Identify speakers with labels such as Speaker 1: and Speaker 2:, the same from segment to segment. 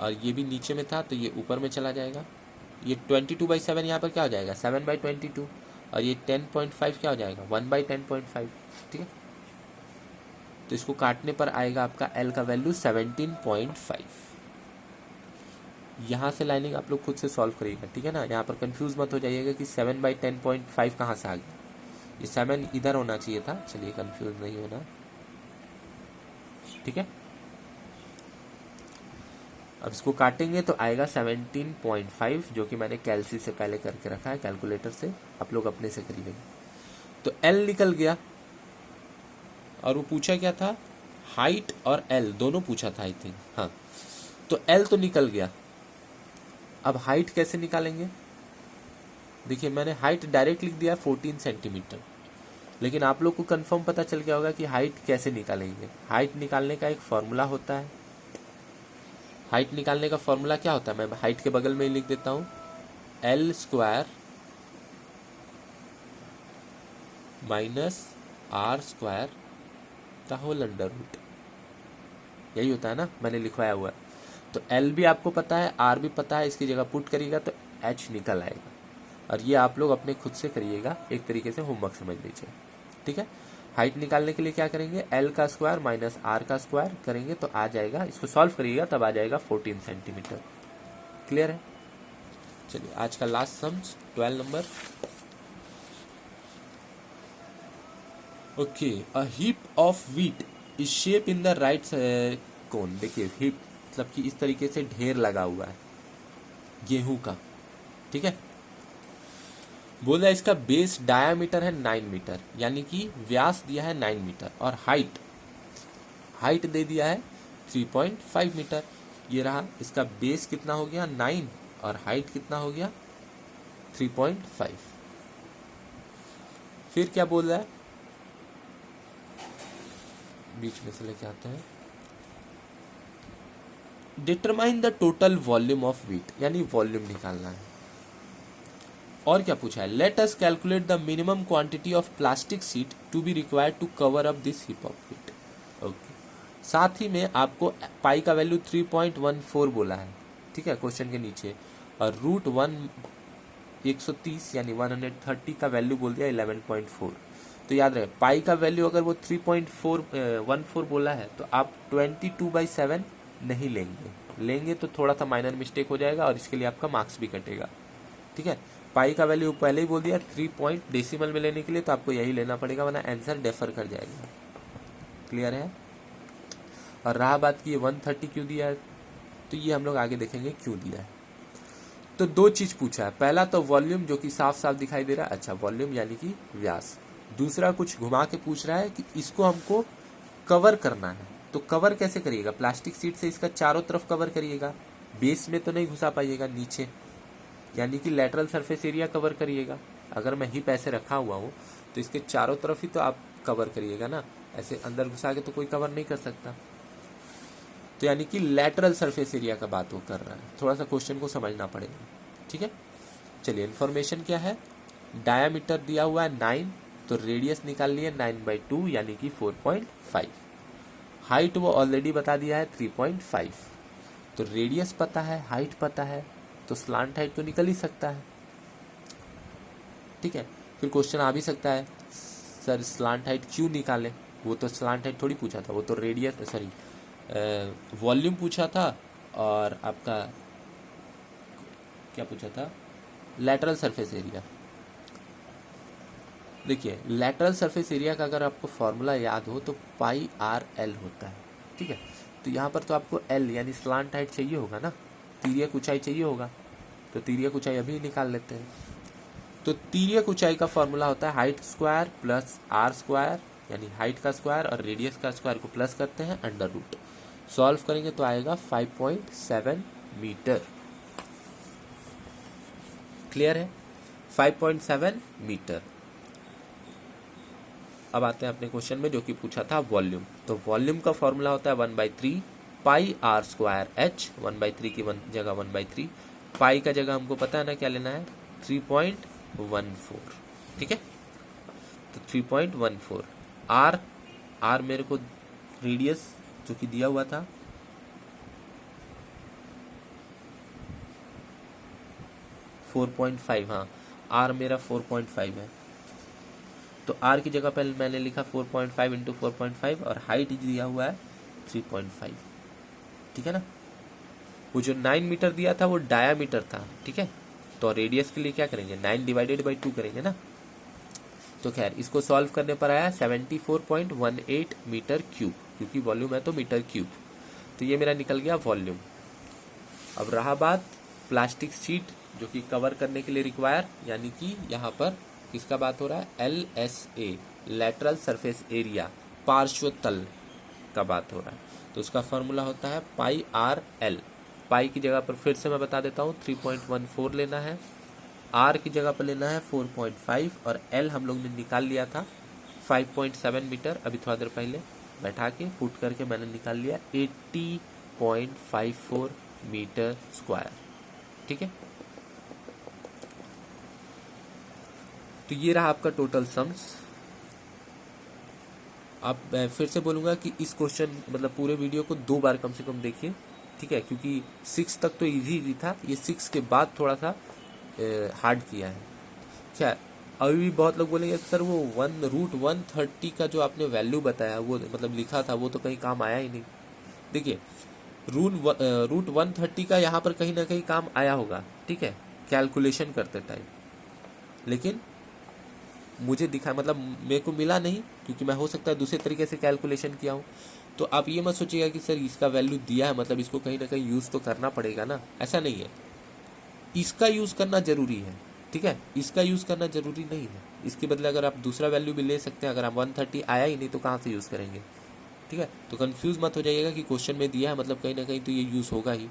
Speaker 1: और ये भी नीचे में था तो ये ऊपर में चला जाएगा। ये 22/7 यहाँ पर क्या हो जाएगा 7/22, और ये 10.5 क्या हो जाएगा 1/10.5। ठीक है, तो इसको काटने पर आएगा आपका L का वैल्यू 17.5। यहाँ से लाइनिंग आप लोग खुद से सॉल्व करिएगा, ठीक है ना। यहाँ पर कंफ्यूज मत हो जाइएगा कि 7/10.5 कहाँ से आ गया, ये 7 इधर होना चाहिए था। चलिए कंफ्यूज नहीं होना, ठीक है। अब इसको काटेंगे तो आएगा 17.5, जो कि मैंने कैलसी से पहले करके रखा है, कैलकुलेटर से, आप लोग अपने से करिएगा। तो L निकल गया, और वो पूछा क्या था, हाइट और L दोनों पूछा था आई थिंक, हाँ। तो L तो निकल गया, अब हाइट कैसे निकालेंगे। देखिए मैंने हाइट डायरेक्ट लिख दिया 14 सेंटीमीटर, लेकिन आप लोग को कंफर्म पता चल गया होगा कि हाइट कैसे निकालेंगे। हाइट निकालने का एक फॉर्मूला होता है। हाइट निकालने का फॉर्मूला क्या होता है, मैं हाइट के बगल में ही लिख देता हूँ, L² - R² का होल अंडर रूट, यही होता है ना, मैंने लिखवाया हुआ है। तो L भी आपको पता है, R भी पता है, इसकी जगह पुट करिएगा तो H निकल आएगा। और ये आप लोग अपने खुद से करिएगा, एक तरीके से होमवर्क समझ लीजिए, ठीक है। हाइट निकालने के लिए क्या करेंगे, L का स्क्वायर माइनस R का स्क्वायर करेंगे तो आ जाएगा, इसको सॉल्व करिएगा तब आ जाएगा 14 सेंटीमीटर। क्लियर है। चलिए आज का last sums 12 number. Okay, a heap of wheat is shape in the right cone. देखिए हीप मतलब कि इस तरीके से ढेर लगा हुआ है गेहूं का, ठीक है। बोला इसका बेस डायामीटर है 9 मीटर, यानी कि व्यास दिया है 9 मीटर, और हाइट हाइट दे दिया है 3.5 मीटर। ये रहा, इसका बेस कितना हो गया 9 और हाइट कितना हो गया 3.5। फिर क्या बोल रहा है, बीच में से लेके आते हैं, determine the total volume of wheat, यानी वॉल्यूम निकालना है। और क्या पूछा है, let us calculate the minimum quantity of plastic sheet to be required to cover up this heap of wheat. Okay, साथ ही में आपको पाई का वैल्यू 3.14 बोला है, ठीक है, क्वेश्चन के नीचे, और रूट 130 यानी 130 का वैल्यू बोल दिया 11.4। तो याद रहे पाई का वैल्यू अगर वो 3.14 बोला है तो आप 22/7 नहीं लेंगे तो थोड़ा सा माइनर मिस्टेक हो जाएगा और इसके लिए आपका मार्क्स भी कटेगा, ठीक है। पाई का वैल्यू पहले ही बोल दिया 3 पॉइंट डेसिमल में लेने के लिए, तो आपको यही लेना पड़ेगा वरना आंसर डेफर कर जाएगा। क्लियर है। और रहा बात की 130 क्यों दिया है, तो ये हम लोग आगे देखेंगे क्यों दिया है। तो दो चीज पूछा है, पहला तो वॉल्यूम जो कि साफ साफ दिखाई दे रहा है, अच्छा वॉल्यूम यानी कि व्यास। दूसरा कुछ घुमा के पूछ रहा है कि इसको हमको कवर करना है, तो कवर कैसे करिएगा, प्लास्टिक शीट से इसका चारों तरफ कवर करिएगा, बेस में तो नहीं घुसा पाइएगा नीचे, यानी कि लेटरल सरफेस एरिया कवर करिएगा। अगर मैं हिप ऐसे रखा हुआ हूँ तो इसके चारों तरफ ही तो आप कवर करिएगा ना, ऐसे अंदर घुसा के तो कोई कवर नहीं कर सकता। तो यानी कि लेटरल सरफेस एरिया का बात वो कर रहा है, थोड़ा सा क्वेश्चन को समझना पड़ेगा, ठीक है। चलिए इन्फॉर्मेशन क्या है, डायामीटर दिया हुआ है 9, तो रेडियस निकाल लिए 9/2 यानी कि 4.5। हाइट वो ऑलरेडी बता दिया है 3.5, तो रेडियस पता है, हाइट पता है, तो स्लांट हाइट तो निकल ही सकता है, ठीक है। फिर क्वेश्चन आ भी सकता है, सर स्लांट हाइट क्यों निकालें, वो तो स्लांट हाइट थोड़ी पूछा था, वो तो रेडियस सॉरी वॉल्यूम पूछा था, और आपका क्या पूछा था, लेटरल सरफेस एरिया। देखिए लेटरल सरफेस एरिया का अगर आपको फॉर्मूला याद हो तो πr/l होता है, ठीक है। तो यहाँ पर तो आपको L यानी स्लांट हाइट चाहिए होगा ना, तिर्यक ऊंचाई चाहिए होगा, तो तिर्यक ऊंचाई अभी निकाल लेते हैं। तो तिर्यक ऊंचाई का फॉर्मूला होता है height square plus R square, यानी हाइट का स्क्वायर और रेडियस का स्क्वायर को प्लस करते हैं अंडर रूट, सॉल्व करेंगे तो आएगा 5.7 मीटर। क्लियर है, 5.7 मीटर। अब आते हैं अपने क्वेश्चन में जो कि पूछा था वॉल्यूम। तो वॉल्यूम का फॉर्मूला होता है 1/3 πr²h, 1/3 की जगह 1/3, पाई का जगह हमको पता है ना क्या लेना है 3.14, ठीक है। तो 3.14 आर मेरे को रेडियस जो कि दिया हुआ था 4.5, हाँ आर मेरा 4.5 है, तो आर की जगह पर मैंने लिखा 4.5 इंटू 4.5 और हाइट दिया हुआ है 3.5, ठीक है ना। वो जो 9 मीटर दिया था वो डायामीटर था, ठीक है। तो रेडियस के लिए क्या करेंगे, 9 डिवाइडेड बाई 2 करेंगे ना। तो खैर इसको सॉल्व करने पर आया 74.18 मीटर क्यूब, क्योंकि वॉल्यूम है तो मीटर क्यूब। तो ये मेरा निकल गया वॉल्यूम। अब रहा बात प्लास्टिक शीट जो कि कवर करने के लिए रिक्वायर, यानी कि यहाँ पर किसका बात हो रहा है, LSA लैटरल सरफेस एरिया, पार्श्व तल का बात हो रहा है। तो उसका फॉर्मूला होता है पाई आर एल। पाई की जगह पर फिर से मैं बता देता हूँ 3.14 लेना है, आर की जगह पर लेना है 4.5 और एल हम लोग ने निकाल लिया था 5.7 मीटर। अभी थोड़ा देर पहले बैठा के पुट करके मैंने निकाल लिया 80.54 मीटर स्क्वायर, ठीक है। तो ये रहा आपका टोटल सम्स। अब मैं फिर से बोलूँगा कि इस क्वेश्चन मतलब पूरे वीडियो को 2 बार कम से कम देखिए, ठीक है, क्योंकि 6 तक तो इजी था, ये 6 के बाद थोड़ा सा हार्ड किया है। क्या अभी भी बहुत लोग बोलेंगे सर वो √130 का जो आपने वैल्यू बताया वो मतलब लिखा था वो तो कहीं काम आया ही नहीं। देखिए √130 का यहाँ पर कहीं ना कहीं काम आया होगा, ठीक है, कैलकुलेशन करते टाइम, लेकिन मुझे दिखा मतलब मेरे को मिला नहीं, क्योंकि मैं हो सकता है दूसरे तरीके से कैलकुलेशन किया हूँ। तो आप ये मत सोचिएगा कि सर इसका वैल्यू दिया है मतलब इसको कहीं ना कहीं यूज़ तो करना पड़ेगा ना, ऐसा नहीं है। इसका यूज़ करना ज़रूरी है, ठीक है, इसका यूज़ करना ज़रूरी नहीं है। इसके बदले अगर आप दूसरा वैल्यू भी ले सकते हैं, अगर आप 130 आया ही नहीं तो कहाँ से यूज़ करेंगे, ठीक है। तो कंफ्यूज मत हो जाइएगा कि क्वेश्चन में दिया है मतलब कहीं ना कहीं तो ये यूज़ होगा ही,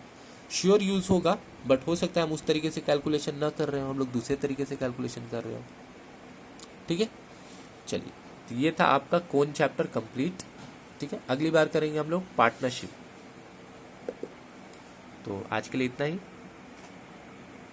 Speaker 1: श्योर यूज़ होगा, बट हो सकता है हम उस तरीके से कैलकुलेशन ना कर रहे हो, हम लोग दूसरे तरीके से कैलकुलेशन कर रहे हो, ठीक है। चलिए, तो ये था आपका कोन चैप्टर कंप्लीट, ठीक है। अगली बार करेंगे हम लोग पार्टनरशिप। तो आज के लिए इतना ही।